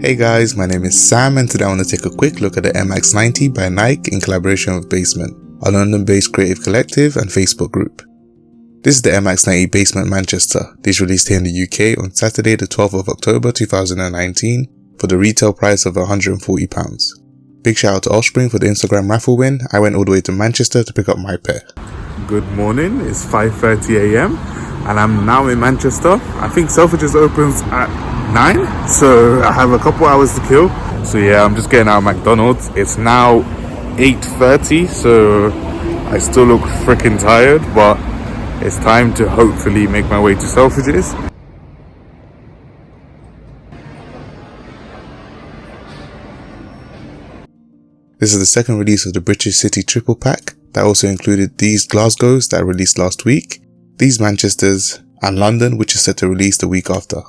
Hey guys, my name is Sam and today I want to take a quick look at the MX90 by Nike in collaboration with Basement, a London-based creative collective and Facebook group. This is the MX90 Basement Manchester. This released here in the UK on Saturday the 12th of October 2019 for the retail price of £140. Big shout out to Offspring for the Instagram raffle win. I went all the way to Manchester to pick up my pair. Good morning, it's 5:30 AM and I'm now in Manchester. I think Selfridges opens at 9, so I have a couple hours to kill. So yeah, I'm just getting out of McDonald's. It's now 8:30, so I still look freaking tired, but it's time to hopefully make my way to Selfridges. This is the second release of the British City triple pack that also included these Glasgows that released last week, these Manchesters, and London, which is set to release the week after.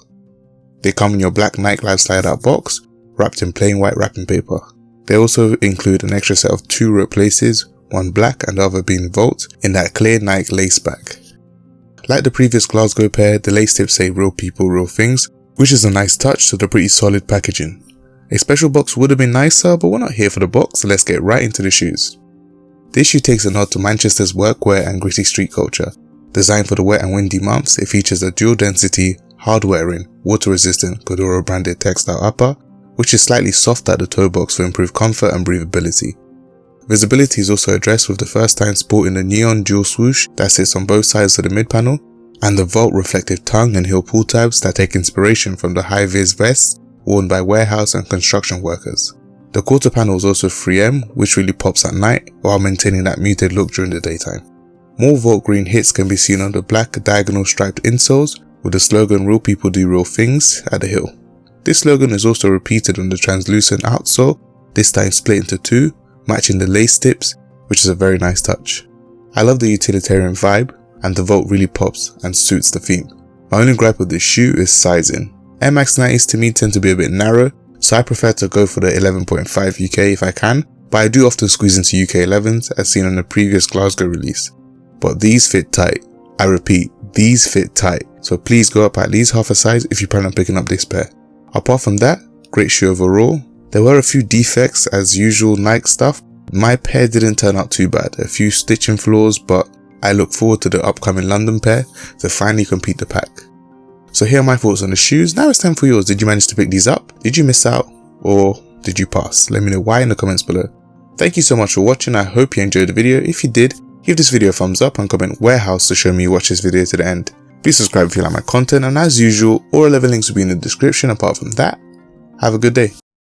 They come in your black Nike Live slide-out box, wrapped in plain white wrapping paper. They also include an extra set of 2 rope laces, one black and the other being Volt, in that clear Nike lace back. Like the previous Glasgow pair, the lace tips say real people, real things, which is a nice touch to the pretty solid packaging. A special box would have been nicer, but we're not here for the box, so let's get right into the shoes. This shoe takes a nod to Manchester's workwear and gritty street culture. Designed for the wet and windy months, it features a dual density, hard-wearing, water-resistant Cordura branded textile upper, which is slightly soft at the toe box for improved comfort and breathability. Visibility is also addressed with the first time sporting the neon dual swoosh that sits on both sides of the mid-panel, and the Volt reflective tongue and heel pull tabs that take inspiration from the high-vis vests worn by warehouse and construction workers. The quarter panel is also 3M, which really pops at night while maintaining that muted look during the daytime. More Volt green hits can be seen on the black diagonal striped insoles with the slogan "Real people do real things" at the heel. This slogan is also repeated on the translucent outsole, this time split into 2, matching the lace tips, which is a very nice touch. I love the utilitarian vibe, and the Volt really pops and suits the theme. My only gripe with this shoe is sizing. MX90s to me tend to be a bit narrow, so I prefer to go for the 11.5 UK if I can, but I do often squeeze into UK 11s as seen on the previous Glasgow release. But these fit tight. I repeat, these fit tight, so please go up at least half a size if you plan on picking up this pair. Apart from that, great shoe overall. There were a few defects as usual Nike stuff. My pair didn't turn out too bad, a few stitching flaws, but I look forward to the upcoming London pair to finally complete the pack. So here are my thoughts on the shoes. Now it's time for yours. Did you manage to pick these up? Did you miss out? Or did you pass? Let me know why in the comments below. Thank you so much for watching. I hope you enjoyed the video. If you did, give this video a thumbs up and comment warehouse to show me you watched this video to the end. Please subscribe if you like my content, and as usual, all relevant links will be in the description. Apart from that, have a good day.